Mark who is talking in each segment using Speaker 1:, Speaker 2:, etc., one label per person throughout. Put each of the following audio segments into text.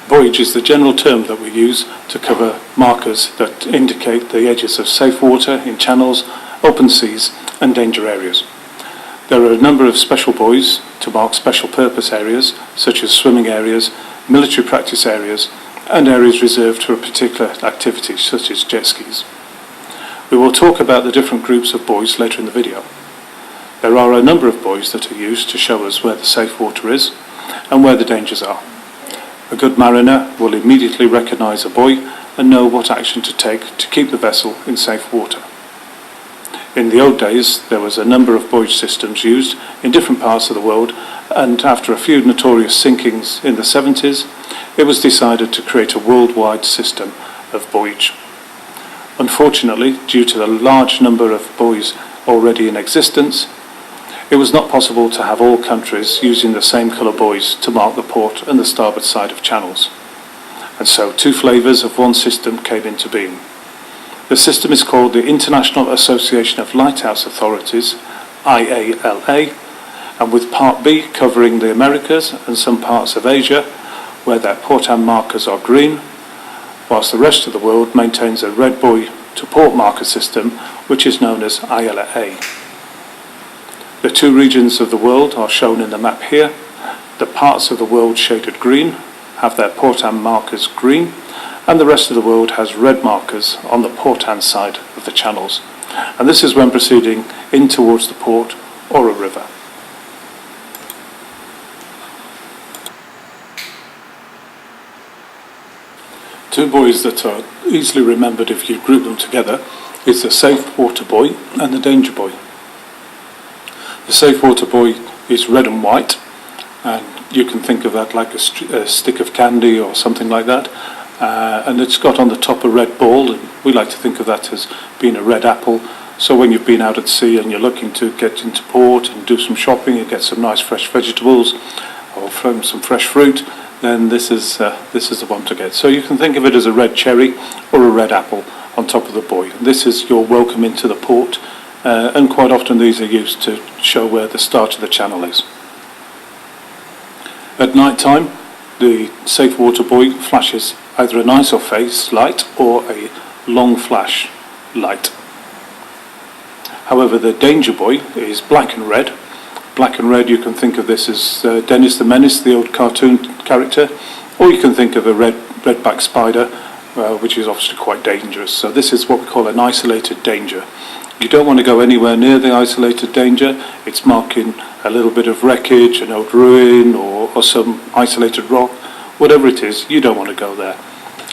Speaker 1: Buoyage is the general term that we use to cover markers that indicate the edges of safe water in channels, open seas and danger areas. There are a number of special buoys to mark special purpose areas such as swimming areas, military practice areas and areas reserved for a particular activity such as jet skis. We will talk about the different groups of buoys later in the video. There are a number of buoys that are used to show us where the safe water is and where the dangers are. A good mariner will immediately recognise a buoy and know what action to take to keep the vessel in safe water. In the old days, there was a number of buoyage systems used in different parts of the world, and after a few notorious sinkings in the 70s, it was decided to create a worldwide system of buoyage. Unfortunately, due to the large number of buoys already in existence, it was not possible to have all countries using the same colour buoys to mark the port and the starboard side of channels. And so two flavours of one system came into being. The system is called the International Association of Lighthouse Authorities, IALA A, and with Part B covering the Americas and some parts of Asia, where their port-hand markers are green, whilst the rest of the world maintains a red buoy to port marker system, which is known as IALA A. The two regions of the world are shown in the map here. The parts of the world shaded green have their port-hand markers green, and the rest of the world has red markers on the port-hand side of the channels. And this is when proceeding in towards the port or a river. Two buoys that are easily remembered if you group them together is the safe water buoy and the danger buoy. The safe water buoy is red and white, and you can think of that like a stick of candy or something like that, and it's got on the top a red ball, and we like to think of that as being a red apple. So when you've been out at sea and you're looking to get into port and do some shopping and get some nice fresh vegetables or some fresh fruit, then this is the one to get. So you can think of it as a red cherry or a red apple on top of the buoy. This is your welcome into the port, and quite often these are used to show where the start of the channel is. At night time, the safe water buoy flashes either an isophase light or a long flash light. However, the danger buoy is black and red. Black and red, you can think of this as Dennis the Menace, the old cartoon character, or you can think of a redback spider, which is obviously quite dangerous. So this is what we call an isolated danger. You don't want to go anywhere near the isolated danger. It's marking a little bit of wreckage, an old ruin, or some isolated rock. Whatever it is, you don't want to go there.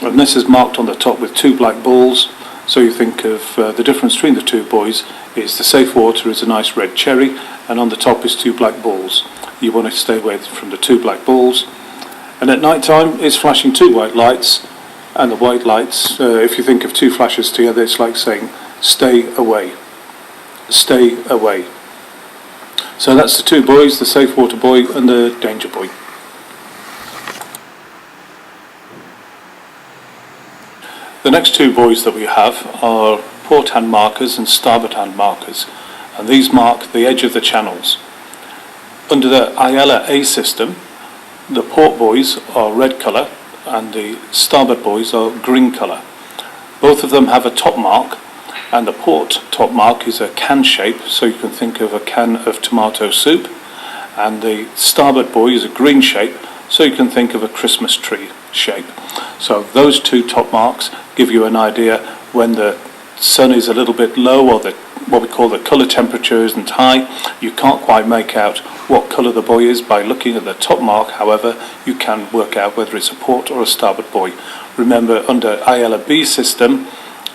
Speaker 1: And this is marked on the top with two black balls. So you think of the difference between the two buoys is the safe water is a nice red cherry, and on the top is two black balls. You want to stay away from the two black balls. And at night time, it's flashing two white lights, and the white lights, if you think of two flashes together, it's like saying, stay away, stay away. So that's the two buoys, the safe water buoy and the danger buoy. The next two buoys that we have are port hand markers and starboard hand markers, and these mark the edge of the channels. Under the IALA A system, the port buoys are red colour and the starboard buoys are green colour. Both of them have a top mark, and the port top mark is a can shape, so you can think of a can of tomato soup, and the starboard buoy is a green shape, so you can think of a Christmas tree shape. So those two top marks give you an idea when the sun is a little bit low, or what we call the colour temperature isn't high. You can't quite make out what colour the buoy is by looking at the top mark. However, you can work out whether it's a port or a starboard buoy. Remember, under IALA B system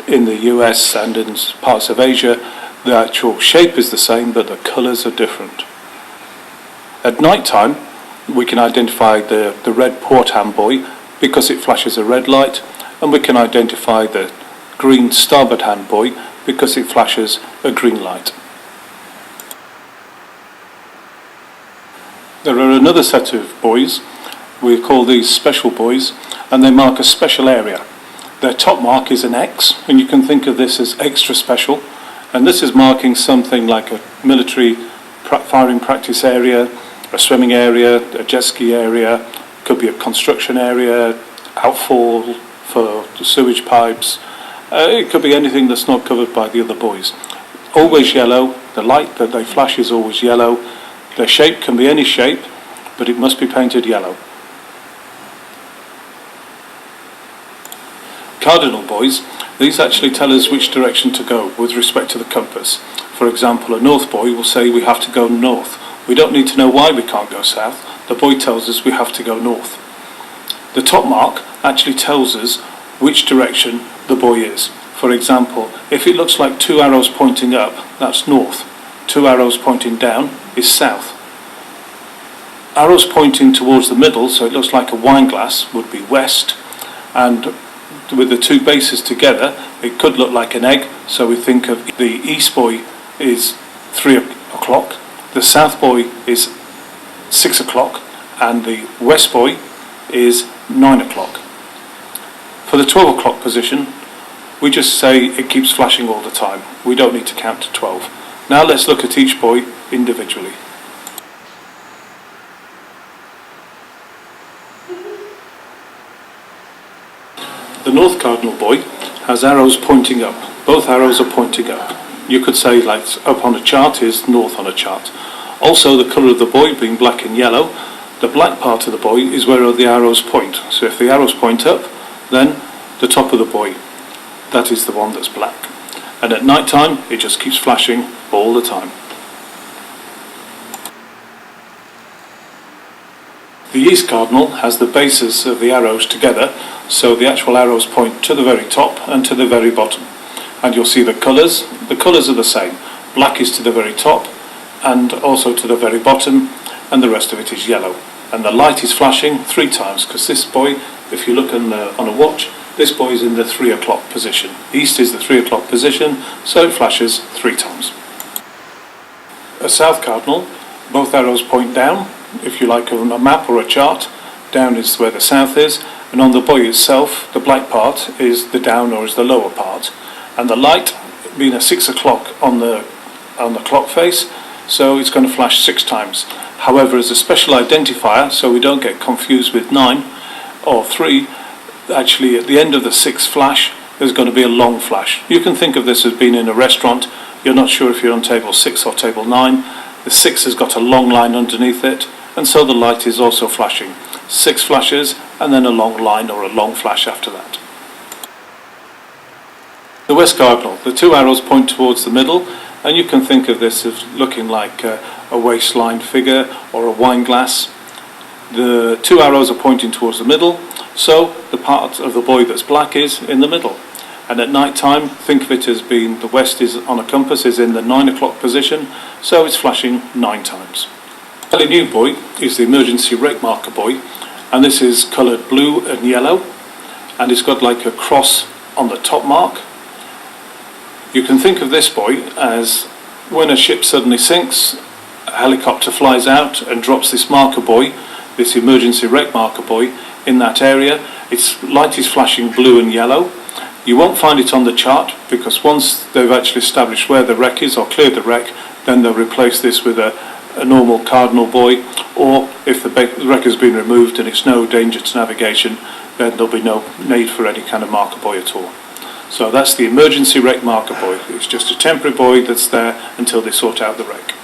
Speaker 1: in the US and in parts of Asia, the actual shape is the same, but the colours are different. At night time, we can identify the red port hand buoy because it flashes a red light, and we can identify the green starboard hand buoy because it flashes a green light. There are another set of buoys. We call these special buoys, and they mark a special area. Their top mark is an X, and you can think of this as extra special, and this is marking something like a military firing practice area, a swimming area, a jet ski area, could be a construction area, outfall for the sewage pipes. It could be anything that's not covered by the other buoys. Always yellow. The light that they flash is always yellow. Their shape can be any shape, but it must be painted yellow. Cardinal buoys, these actually tell us which direction to go with respect to the compass. For example, a north buoy will say we have to go north. We don't need to know why we can't go south. The buoy tells us we have to go north. The Topmark actually tells us which direction the buoy is. For example, if it looks like 2 arrows pointing up, that's north. 2 arrows pointing down is south. Arrows pointing towards the middle, so it looks like a wine glass, would be west. And with the two bases together, it could look like an egg. So we think of the east buoy is 3 o'clock, the south buoy is 6 o'clock, and the west buoy is 9 o'clock. For the 12 o'clock position, we just say it keeps flashing all the time. We don't need to count to 12. Now let's look at each buoy individually. The North Cardinal buoy has arrows pointing up. Both arrows are pointing up. You could say, like up on a chart is north on a chart. Also, the colour of the buoy being black and yellow, the black part of the buoy is where the arrows point. So if the arrows point up, then the top of the buoy, that is the one that's black. And at night time, it just keeps flashing all the time. The East Cardinal has the bases of the arrows together, so the actual arrows point to the very top and to the very bottom. And you'll see the colours are the same. Black is to the very top and also to the very bottom, and the rest of it is yellow. And the light is flashing 3 times, because this buoy, if you look on a watch, this buoy is in the 3 o'clock position. East is the 3 o'clock position, so it flashes 3 times. A South Cardinal, both arrows point down. If you like on a map or a chart, down is where the south is, and on the buoy itself, the black part is the down or is the lower part. And the light being a 6 o'clock on the clock face, so it's going to flash 6 times. However, as a special identifier, so we don't get confused with 9 or 3, actually at the end of the 6th flash, there's going to be a long flash. You can think of this as being in a restaurant. You're not sure if you're on table 6 or table 9. The 6 has got a long line underneath it, and so the light is also flashing. 6 flashes, and then a long line or a long flash after that. The West Cardinal, the 2 arrows point towards the middle, and you can think of this as looking like a waistline figure or a wine glass. The 2 arrows are pointing towards the middle, so the part of the buoy that's black is in the middle. And at night time, think of it as being the west is on a compass is in the 9 o'clock position, so it's flashing 9 times. A fairly new buoy is the emergency wreck marker buoy, and this is coloured blue and yellow, and it's got like a cross on the top mark. You can think of this buoy as when a ship suddenly sinks, a helicopter flies out and drops this marker buoy, this emergency wreck marker buoy, in that area. Its light is flashing blue and yellow. You won't find it on the chart, because once they've actually established where the wreck is or cleared the wreck, then they'll replace this with a normal Cardinal buoy, or if the wreck has been removed and it's no danger to navigation, then there'll be no need for any kind of marker buoy at all. So that's the emergency wreck marker buoy. It's just a temporary buoy that's there until they sort out the wreck.